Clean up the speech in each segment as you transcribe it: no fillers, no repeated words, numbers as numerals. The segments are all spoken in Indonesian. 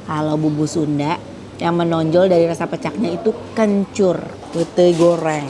Kalau bumbu Sunda yang menonjol dari rasa pecaknya itu kencur, pete goreng.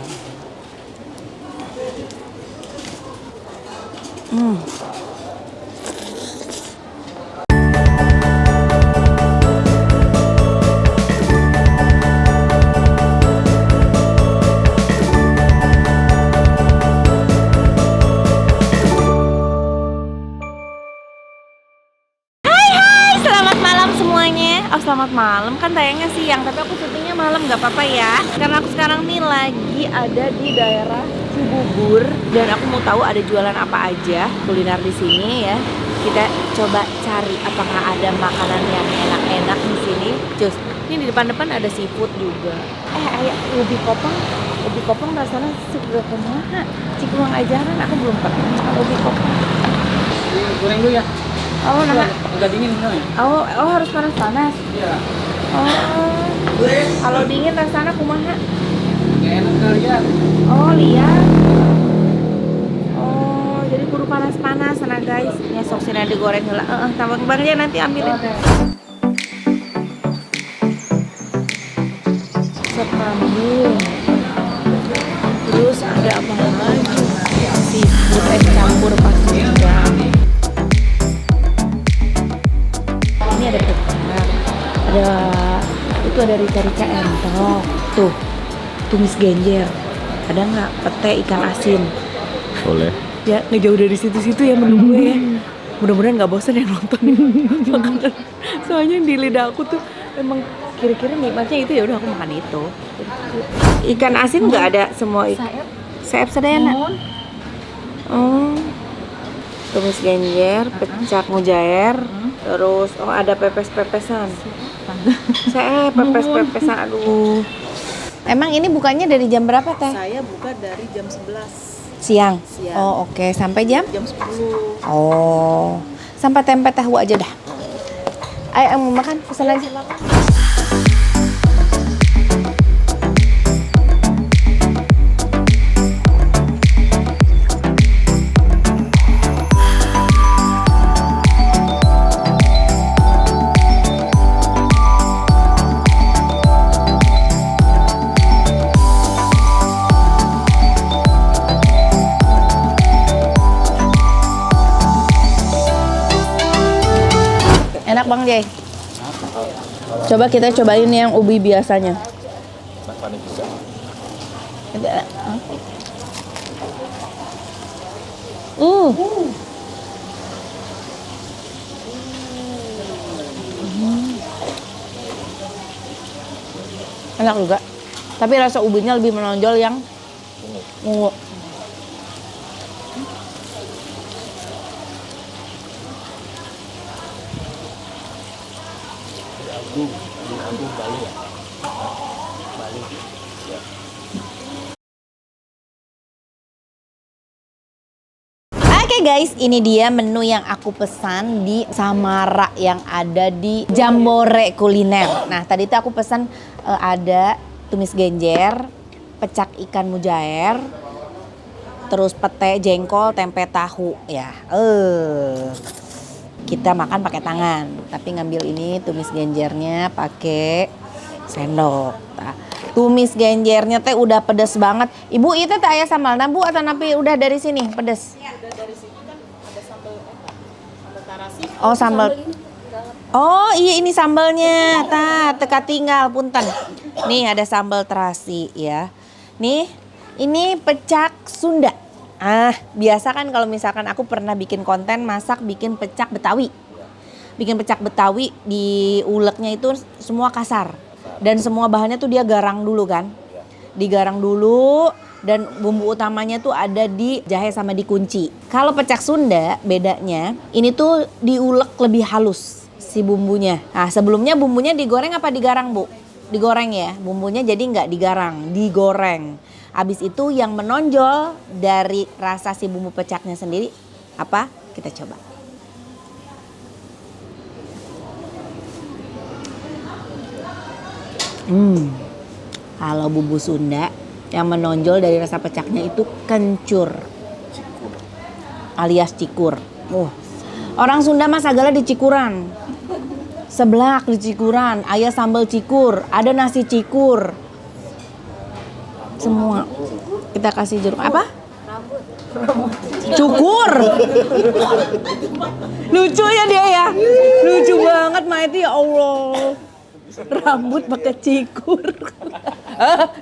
Selamat malam semuanya. Oh selamat malam, kan tayangnya siang, tapi aku syutingnya malam, nggak apa-apa ya. Karena aku sekarang nih lagi ada di daerah Cibubur dan aku mau tahu ada jualan apa aja kuliner di sini ya. Kita coba cari apakah ada makanan yang enak-enak di sini. Cus, ini di depan-depan ada seafood juga. Ayah ubi kopong rasanya segera kumaha. Cikurang ajaran aku belum pernah makan ubi kopong. Goreng dulu ya. Oh, nama Udah dingin kan? Oh, harus panas-panas. Iya. Oh, kalau dingin rasanya kumaha? Gak enak kali ya. Oh, lihat. Oh, jadi kudu panas-panas nah guys. Nyesok sini digoreng heula. Tambah bangnya nanti ambilin. Sop kambing. Terus ada apa lagi? Seafood es campur pasundan. Ini ada pecak, itu ada rica-rica entok, tuh tumis genjer, ada nggak pete ikan asin? Boleh. Ya nggak jauh dari situ-situ ya menu gue ya. Mudah-mudahan nggak bosan yang nonton makanan. Soalnya di lidah aku tuh emang kira-kira nikmatnya itu, ya udah aku makan itu. Ikan asin nggak ada semua. Saep sedayana. Oh, tumis genjer, pecak mujair. Terus ada pepes-pepesan. Saya pepes-pepesan, aduh. Emang ini bukanya dari jam berapa teh? Saya buka dari jam 11 Siang. siang. Oh oke, sampai jam? Jam 10. Oh, sampai tempe tahu aja dah. Ayo mau makan, pesan aja. Enak Bang Jay. Coba kita cobain yang ubi biasanya. Enak juga. Tapi rasa ubinya lebih menonjol yang ungu. Oke guys, ini dia menu yang aku pesan di Samara yang ada di Jambore Kuliner. Nah tadi tuh aku pesan ada tumis genjer, pecak ikan mujair, terus pete jengkol, tempe tahu ya. Kita makan pakai tangan, tapi ngambil ini tumis genjernya pakai sendok. Nah, tumis genjernya teh udah pedes banget. Ibu itu teh aya sambal nabu atau napi udah dari sini pedes? Udah dari situ kan ada sambal tarasi. Oh sambal. Oh iya ini sambalnya. Teka tinggal punten. Nih ada sambal terasi ya. Nih ini pecak Sunda. Biasa kan kalau misalkan aku pernah bikin konten masak bikin pecak Betawi. Bikin pecak Betawi di uleknya itu semua kasar. Dan semua bahannya tuh dia garang dulu kan. Digarang dulu dan bumbu utamanya tuh ada di jahe sama di kunci. Kalau pecak Sunda bedanya ini tuh diulek lebih halus si bumbunya. Nah sebelumnya bumbunya digoreng apa digarang Bu? Digoreng ya, bumbunya jadi nggak digarang, digoreng. Abis itu yang menonjol dari rasa si bumbu pecaknya sendiri apa? Kita coba. Kalau bumbu Sunda yang menonjol dari rasa pecaknya itu kencur alias cikur. Orang Sunda mah sagala di cikuran. Seblak di Cikuran, ayah sambal cikur, ada nasi cikur. Semua. Kita kasih jeruk apa? Cukur. Lucu ya dia ya. Lucu banget Maiti, ya Allah. Rambut pakai cikur.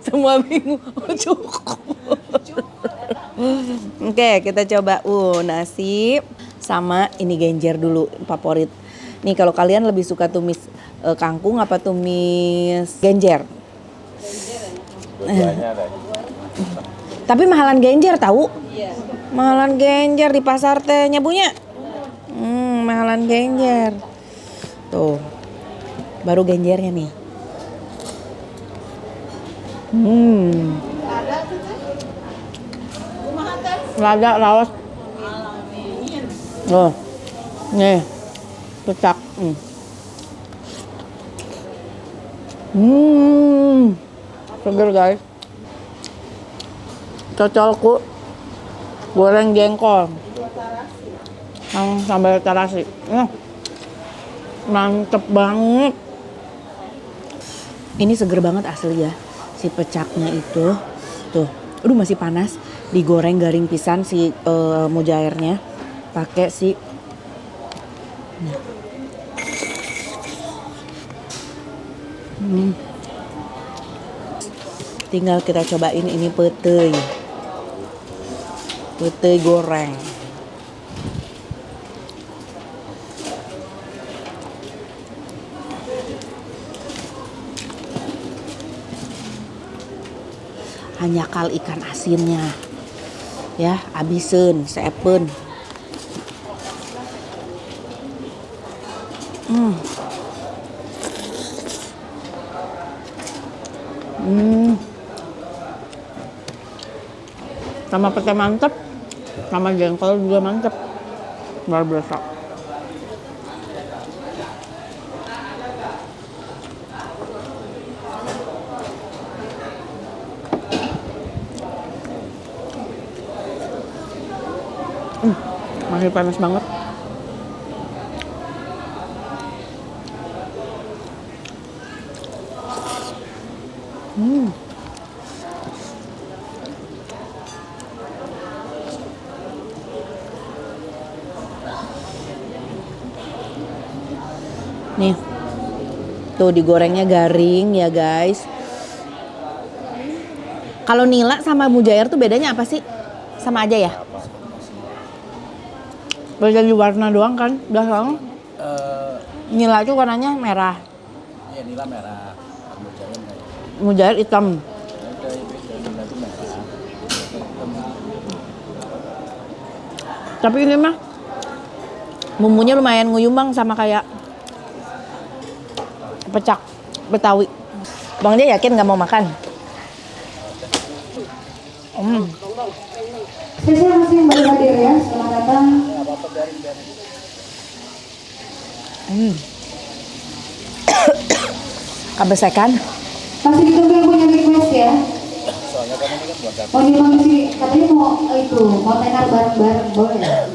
Semua bingung. Oh, cukur. Oke, kita coba nasi sama ini genjer dulu favorit. Nih kalau kalian lebih suka tumis kangkung apa tumis genjer? Tapi mahalan genjer tahu? Iya. Mahalan genjer di pasar teh nyabunya. Mahalan genjer. Tuh. Baru genjernya nih. Lada laos. Oh. Nih. Pecak. Seger guys. Cocolku goreng jengkol sama sambal terasi. Mantep banget. Ini seger banget asli ya. Si pecaknya itu tuh, aduh masih panas, digoreng garing pisan si mujairnya pakai si tinggal kita cobain ini petei goreng. Hanya kal ikan asinnya ya, abisen seepen. Sama pete mantep, sama jengkol juga mantep, luar biasa. Masih panas banget. Nih, tuh digorengnya garing ya guys. Kalau nila sama mujair tuh bedanya apa sih? Sama aja ya? Beda di warna doang kan? Udah lang. Nila itu warnanya merah. Iya, nila merah. Mujair hitam. Tapi ini mah bumbunya lumayan nguyumbang sama kayak pecak Betawi. Bang dia yakin nggak mau makan? Spesial masih yang baru hadir ya, selamat datang. Kebesekan. Masih ditunggu yang punya request ya. Mau dibantu sih, katanya mau mau tenar bareng-bareng, boleh ya?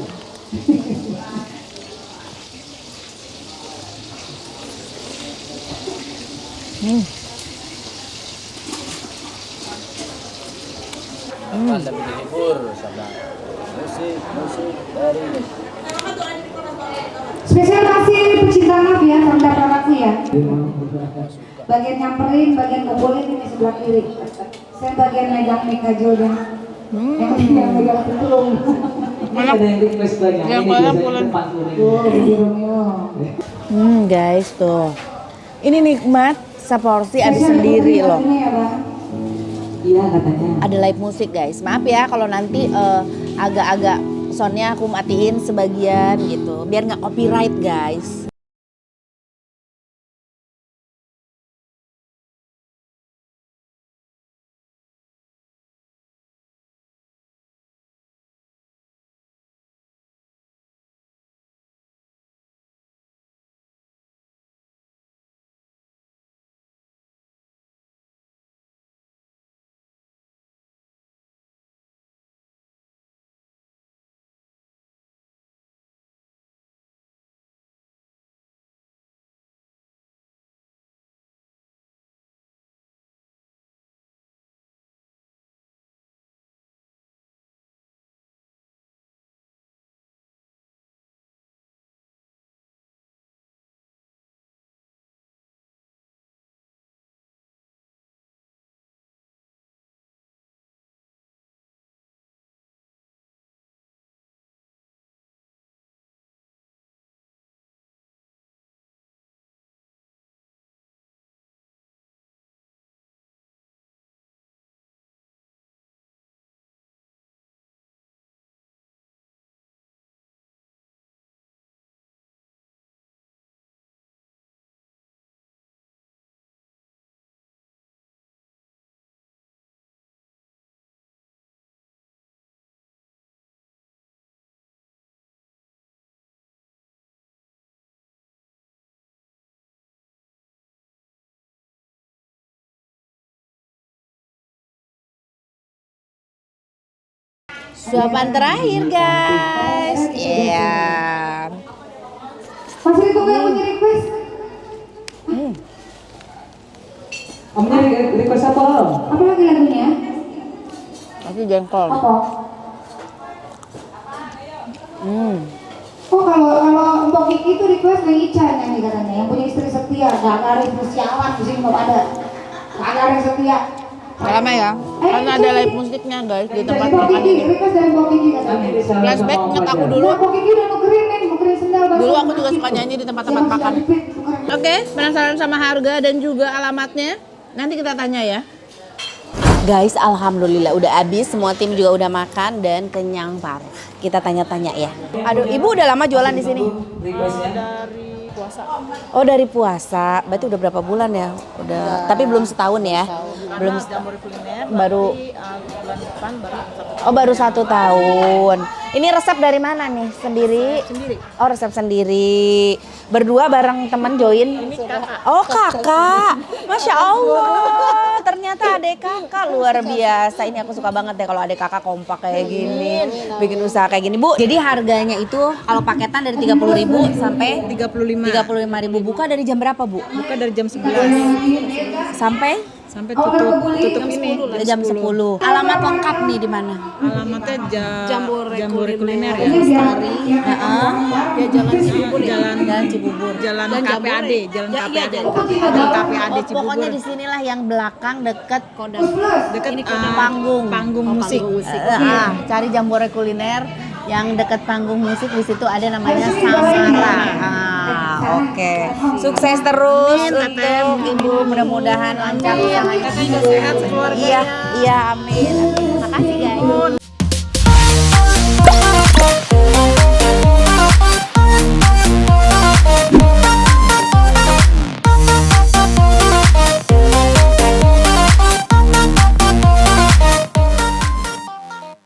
Anda menghibur sama musik dari Spesial masih pecinta maaf ya, sampai pelaku ya. Bagian nyamperin, bagian kumpulin ini sebelah kiri. Saya bagian megang mic kajol dan yang megang petung. Ada yang request banyak. Ini biasanya itu 40.000. Guys tuh. Ini nikmat seporsi habis sendiri loh. Iya katanya. Ada live musik guys. Maaf ya kalau nanti agak-agak soundnya aku matiin sebagian gitu. Biar nggak copyright guys. Suapan terakhir guys. Iya. Masih ditunggu yang punya request. Omnya request apa Om? Apa lagi lagunya? Tapi jengkol. Apa? Oh kalau Mbak Kiki itu request Bang Ica nyanyi katanya, yang punya istri setia, gak ada yang sialan di sini mau pada, gak ada yang setia. Lama ya. Karena ada live musiknya guys di tempat Mbak makan Kiki, ini. request dari Mbak Kiki katanya. Flashback inget aku dulu. Nah, Mbak Kiki udah nukerin sendal. Dulu aku juga suka nyanyi di tempat-tempat makan. Oke, penasaran sama harga dan juga alamatnya? Nanti kita tanya ya. Guys, alhamdulillah udah habis, semua tim juga udah makan dan kenyang parah. Kita tanya-tanya ya. Aduh, Ibu udah lama jualan di sini? Requestnya? Dari puasa. Oh, dari puasa. Berarti udah berapa bulan ya? Udah, tapi belum setahun ya. Belum Jambore kuliner. baru Bulan depan baru 1 tahun. Oh, baru 1 tahun. Ini resep dari mana nih? Sendiri? Sendiri. Oh, resep sendiri. Berdua bareng teman join? Ini kakak. Oh, kakak. Masya Allah. Ternyata adek kakak luar biasa. Ini aku suka banget deh kalau adek kakak kompak kayak gini. Bikin usaha kayak gini. Bu, jadi harganya itu kalau paketan dari 30.000 sampai 35.000. Buka dari jam berapa, Bu? Buka dari jam 11 Sampai sampai tutup ini jam 10. Alamat lengkap nih di mana? alamatnya Jambore kuliner ya. Lestari. Heeh. Ya jalan Cibubur ya. Jalan Cibubur. Jalan Dan KPAD, Jambore. jalan Ya, iya, KPAD. jalan Jalan KPAD Oh, Cibubur. pokoknya di sinilah yang belakang deket Kodas. Dekat Panggung. panggung musik. Cari Jambore kuliner yang deket panggung musik, di situ ada namanya Samara. Oke. Sukses terus untuk Ibu, mudah-mudahan lancar usahanya. Teteh juga sehat sekeluarga. Iya, amin. Makasih guys.